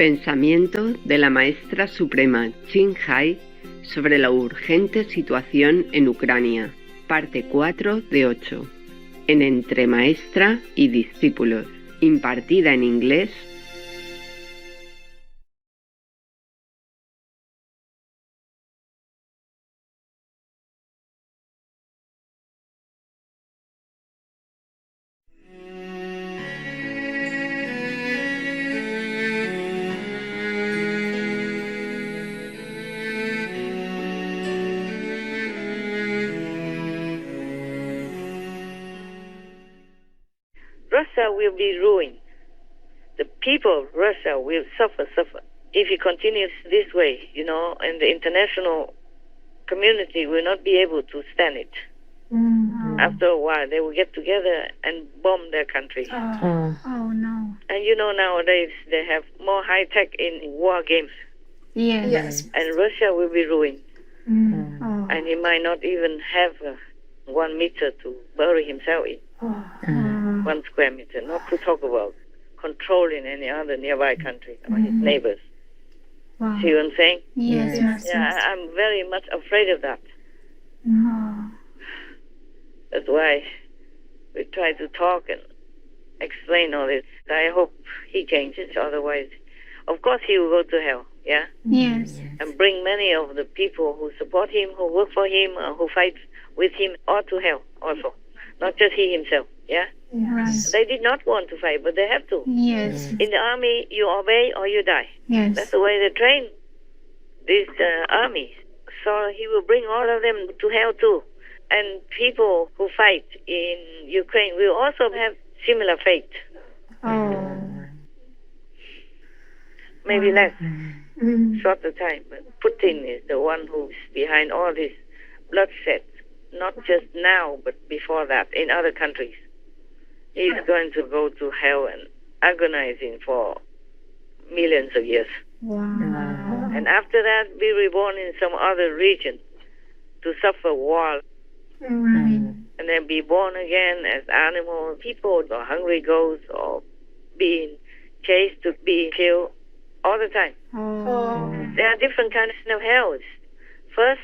Pensamiento de la Maestra Suprema Ching sobre la urgente situación en Ucrania, parte 4 de 8, en Entre Maestra y Discípulos, impartida en inglés. Russia will be ruined. The people of Russia will suffer. If it continues this way, and the international community will not be able to stand it. Mm-hmm. After a while, they will get together and bomb their country. Oh no. And nowadays they have more high-tech in war games. Yes. And Russia will be ruined. Mm. Oh. And he might not even have 1 meter to bury himself in. 1 square meter, not to talk about controlling any other nearby country or his neighbors. Wow. See what I'm saying? Yes. I'm very much afraid of that. Oh. That's why we try to talk and explain all this. I hope he changes, otherwise, of course, he will go to hell, yeah? Yes. And bring many of the people who support him, who work for him, who fight with him, all to hell also. Not just he himself, yeah? Yes. They did not want to fight, but they have to. Yes. In the army, you obey or you die. Yes. That's the way they train this army. So he will bring all of them to hell too. And people who fight in Ukraine will also have similar fate. Oh. Maybe less, shorter time. But Putin is the one who's behind all this bloodshed. Not just now, but before that, in other countries. He's going to go to hell and agonizing for millions of years. Wow. And after that, be reborn in some other region to suffer war. Right. And then be born again as animals, people, or hungry ghosts, or being chased to be killed all the time. Oh. There are different kinds of hells. First,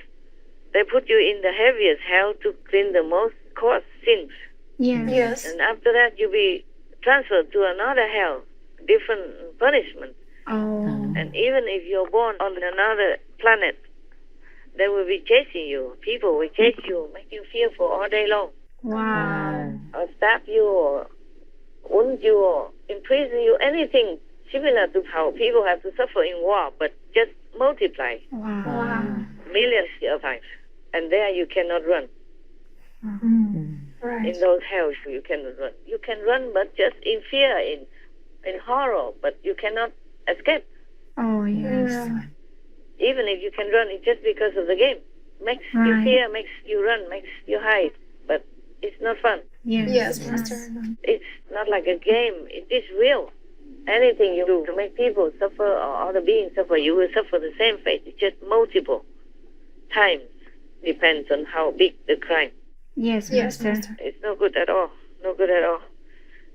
they put you in the heaviest hell to clean the most coarse sins. Yes. And after that, you be transferred to another hell, different punishment. Oh. And even if you're born on another planet, they will be chasing you. People will chase you, make you fearful all day long. Wow. Or stab you, or wound you, or imprison you, anything similar to how people have to suffer in war, but just multiply Wow. millions of times. And there you cannot run. Right. In those hells, you cannot run. You can run, but just in fear, in horror, but you cannot escape. Oh, yes. Even if you can run, it's just because of the game. Makes you fear, makes you run, makes you hide. But it's not fun. Yes, Master. It's not like a game. It is real. Anything you do to make people suffer or other beings suffer, you will suffer the same fate. It's just multiple times. Depends on how big the crime. Yes, Master. It's no good at all. No good at all.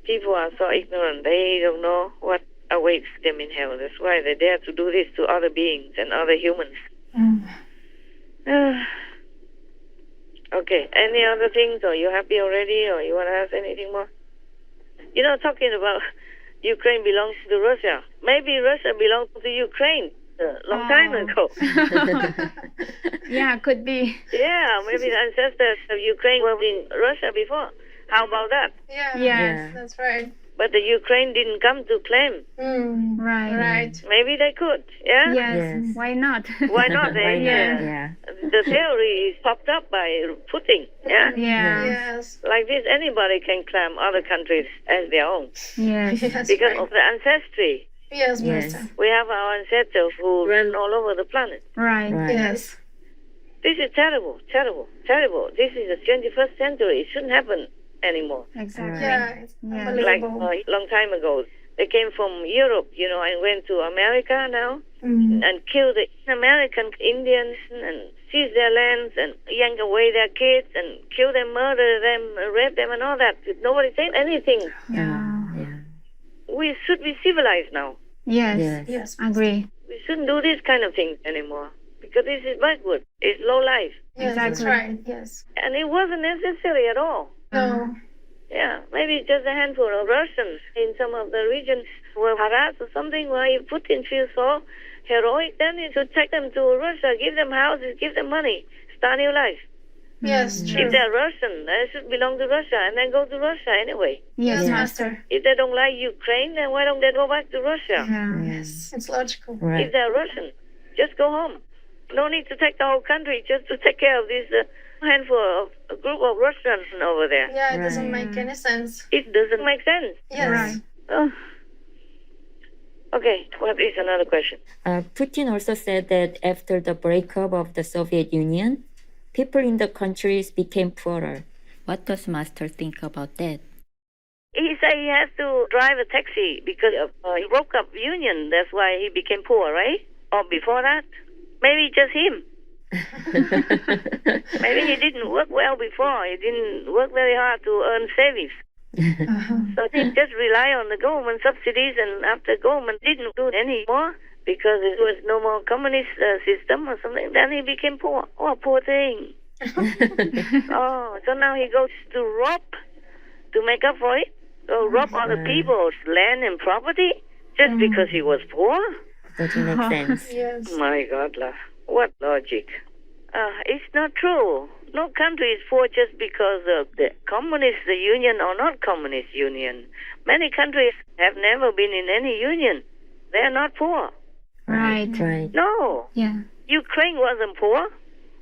People are so ignorant. They don't know what awaits them in hell. That's why they dare to do this to other beings and other humans. Okay. Any other things? Or you happy already? Or you want to ask anything more? Talking about Ukraine belongs to Russia. Maybe Russia belongs to Ukraine a long time ago. Yeah, could be. Yeah, maybe the ancestors of Ukraine were in Russia before. How about that? Yes. That's right. But the Ukraine didn't come to claim. Right. Maybe they could, yeah? Yes. Why not? Why not? Yeah. The theory is popped up by Putin, yeah? Yeah. Yes. Like this, anybody can claim other countries as their own. Yes. Because of the ancestry. Yes, Master. We have our ancestors who ran all over the planet. Right. Yes. This is terrible. This is the 21st century. It shouldn't happen anymore. Exactly. Yeah, it's Like unbelievable. a long time ago. They came from Europe, and went to America now and killed the American Indians and seized their lands and yanked away their kids and kill them, murder them, rape them and all that. Nobody said anything. Yeah. We should be civilized now. Yes. Yes. Agree. We shouldn't do this kind of things anymore because this is backward. It's low life. Yes, that's Exactly. right. Yes. And it wasn't necessary at all. No. Yeah, maybe just a handful of Russians in some of the regions were harassed or something where if Putin feels so heroic, then he should take them to Russia, give them houses, give them money, start new life. Yes, true. If they're Russian, they should belong to Russia and then go to Russia anyway. Yes, Yes, Master. Master. If they don't like Ukraine, then why don't they go back to Russia? Yeah. Yes, it's logical. Right. If they're Russian, just go home. No need to take the whole country just to take care of this handful of a group of Russians over there. Yeah, it doesn't Right. make any sense. It doesn't make sense. Yes. Right. Oh. Okay, what is another question? Putin also said that after the breakup of the Soviet Union, people in the countries became poorer. What does Master think about that? He said he has to drive a taxi because of he broke up union. That's why he became poor, right? Or before that? Maybe just him. Maybe he didn't work well before. He didn't work very hard to earn savings. So he just rely on the government subsidies, and after government didn't do any more because it was no more communist system or something, then he became poor. Oh, poor thing. Oh, so now he goes to rob to make up for it. So rob other people's land and property just because he was poor? Doesn't make sense. Yes. My God, what logic? It's not true. No country is poor just because of the communist union or not communist union. Many countries have never been in any union. They are not poor. Right. Right. No. Yeah. Ukraine wasn't poor.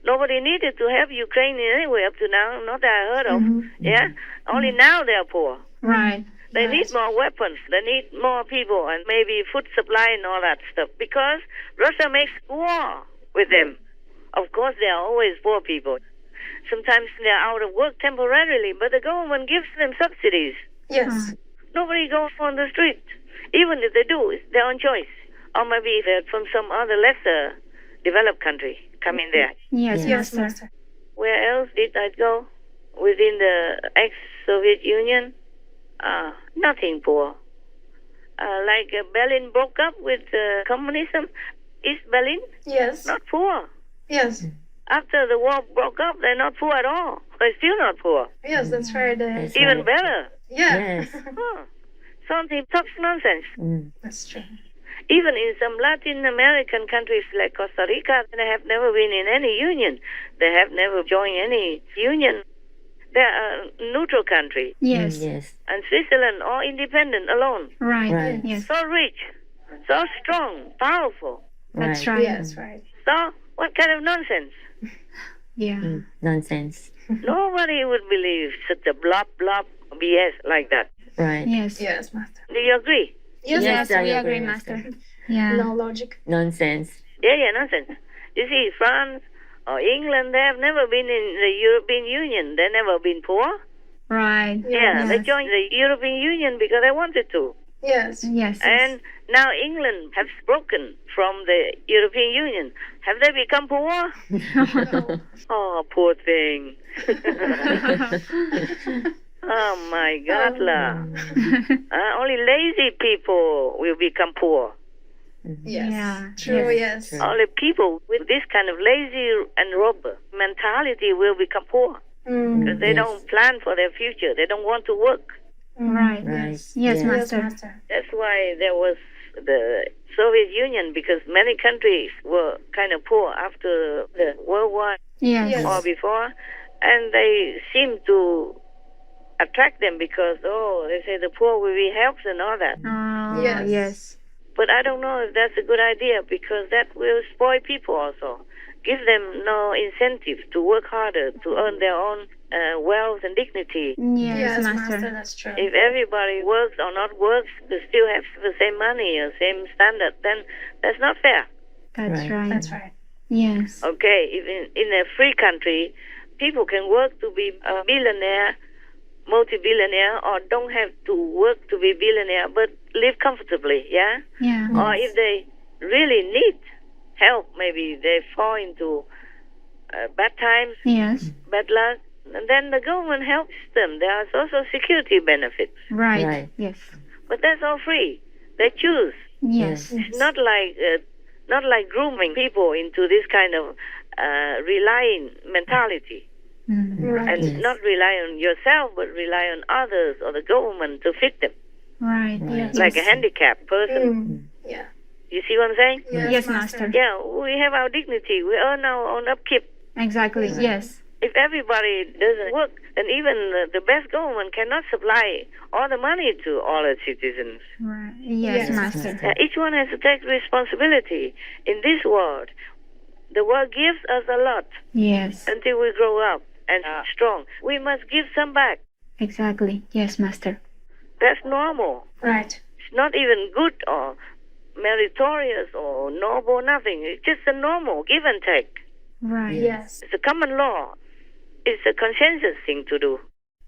Nobody needed to have Ukraine in any way up to now, not that I heard of. Yeah? Only now they are poor. Right. They need more weapons. They need more people and maybe food supply and all that stuff because Russia makes war with them. Of course, they are always poor people. Sometimes they are out of work temporarily, but the government gives them subsidies. Yes. Nobody goes on the street. Even if they do, it's their own choice. Or maybe if they're from some other lesser developed country come in there. Yes, Yes, Master. Master. Where else did I go? Within the ex-Soviet Union? Nothing poor. Like Berlin broke up with communism. East Berlin, Yes. not poor. Yes. After the war broke up, they're not poor at all. They're still not poor. Yes, that's right. That's Even right. better. Yeah. Yes. Huh. Something talks nonsense. That's true. Even in some Latin American countries like Costa Rica, they have never been in any union. They have never joined any union. They are a neutral country. Yes. Yes. And Switzerland, all independent, alone. Right. Right. Yes. So rich, so strong, powerful. That's Right. right. Yes, right. So, what kind of nonsense? Yeah. Nonsense. Nobody would believe such a blah, blah BS like that. Right. Yes. Yes, Master. Do you agree? Yes, Yes, Master. I we agree, agree, Master. Master. Yeah. No logic. Nonsense. Yeah, nonsense. You see, France or England, they have never been in the European Union. They've never been poor. Right. Yeah, they Yes. joined the European Union because they wanted to. Yes. Yes. And now England has broken from the European Union. Have they become poor? Oh, poor thing. Oh, my God. Only lazy people will become poor. Yes. Yeah. True, yes. True. Only people with this kind of lazy and robber mentality will become poor. Because they Yes. don't plan for their future. They don't want to work. Right. Right. Yes, Yes, Master. Master. That's why there was the Soviet Union, because many countries were kind of poor after the World War Yes. Yes. or before, and they seemed to attract them because, they say the poor will be helped and all that. Oh, Yes. yes. But I don't know if that's a good idea because that will spoil people also. Give them no incentive to work harder, to earn their own wealth and dignity. Yes, Yes, Master. Master, that's true. If everybody works or not works, they still have the same money or same standard, then that's not fair. That's Right. right. That's right. Yes. Okay, if in a free country, people can work to be a billionaire, multi-billionaire, or don't have to work to be billionaire, but live comfortably, yeah? Yeah. Or if they really need help, maybe they fall into bad times, Yes. bad luck, and then the government helps them. There are social security benefits, Right. Right. Yes. but that's all free. They choose Yes. Not like grooming people into this kind of relying mentality. Right. And not rely on yourself, but rely on others or the government to fit them, Right. Right. like a handicapped person. Yeah. You see what I'm saying? Yes, Master. Yeah, we have our dignity. We earn our own upkeep. Exactly. Yes. If everybody doesn't work, then even the best government cannot supply all the money to all its citizens. Right. Yes, Yes, Master. Each one has to take responsibility in this world. The world gives us a lot Yes. until we grow up and are strong. We must give some back. Exactly. Yes, Master. That's normal. Right. It's not even good or meritorious or noble, nothing. It's just a normal give and take. Right. Yes. It's a common law. It's a consensus thing to do.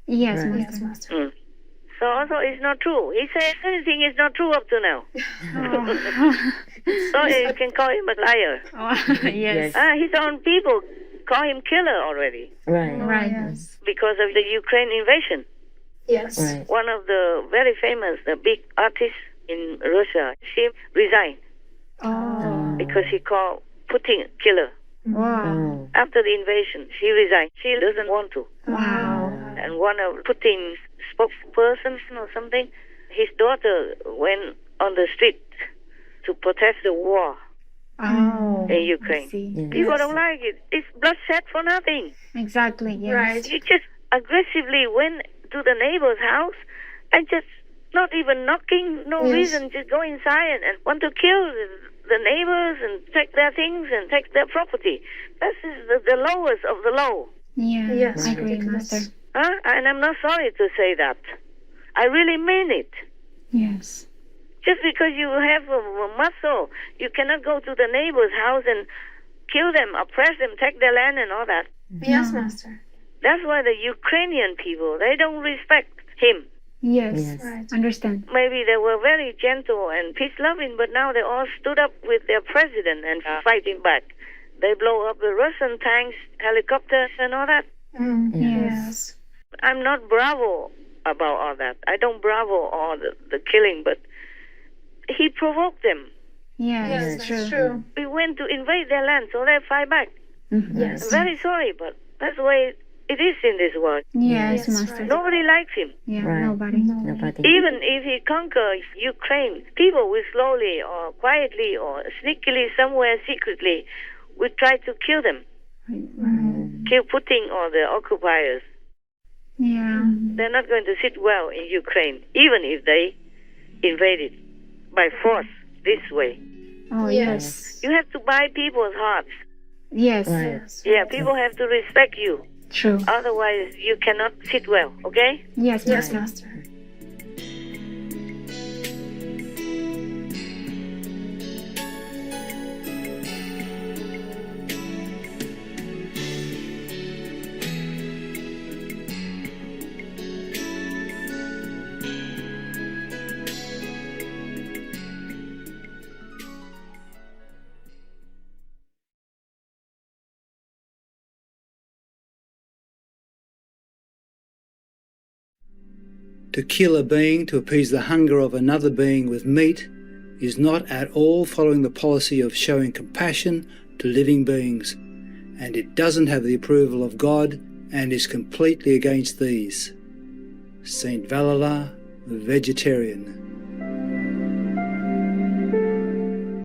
Yes, Right. Yes, Master. Master. Mm. So also it's not true. He says anything is not true up to now. So you can call him a liar. Yes. His own people call him killer already Right. Right. Yes. because of the Ukraine invasion. Yes. Right. One of the very famous, the big artists in Russia, she resigned Oh. because he called Putin killer. Wow. Oh. After the invasion, she resigned. She doesn't want to. Wow. And one of Putin's spokespersons or something, his daughter went on the street to protest the war Oh. in Ukraine. I see. Yes. People don't like it. It's bloodshed for nothing. Exactly. Yes. Right. He just aggressively went to the neighbor's house and just not even knocking, no Yes. reason, just go inside and want to kill the neighbors and take their things and take their property. This is the lowest of the low. Yeah. Yes. I agree, Ridiculous. Master. And I'm not sorry to say that. I really mean it. Yes. Just because you have a muscle, you cannot go to the neighbor's house and kill them, oppress them, take their land and all that. Yes, Master. That's why the Ukrainian people, they don't respect him. Yes. Yes. Right. Understand. Maybe they were very gentle and peace-loving, but now they all stood up with their president and fighting back. They blow up the Russian tanks, helicopters, and all that. Yes. I'm not bravo about all that. I don't bravo all the killing, but he provoked them. Yes. Yes, It's that's true. true. We went to invade their land, so they fight back. Yes. I'm very sorry, but that's the way it is in this world. Yes, Yes, Master. right. Nobody likes him. Yeah. Right. Nobody. Nobody. Even if he conquers Ukraine, people will slowly or quietly or sneakily somewhere secretly will try to kill them, kill Putin or the occupiers. Yeah. They're not going to sit well in Ukraine, even if they invade it by force this way. Oh, yes. You have to buy people's hearts. Yes. Right. Yes. Yeah, people have to respect you. True. Otherwise, you cannot sit well, okay? Yes, Yes, Master. Master. To kill a being to appease the hunger of another being with meat is not at all following the policy of showing compassion to living beings, and it doesn't have the approval of God and is completely against these. Saint Valala, the vegetarian.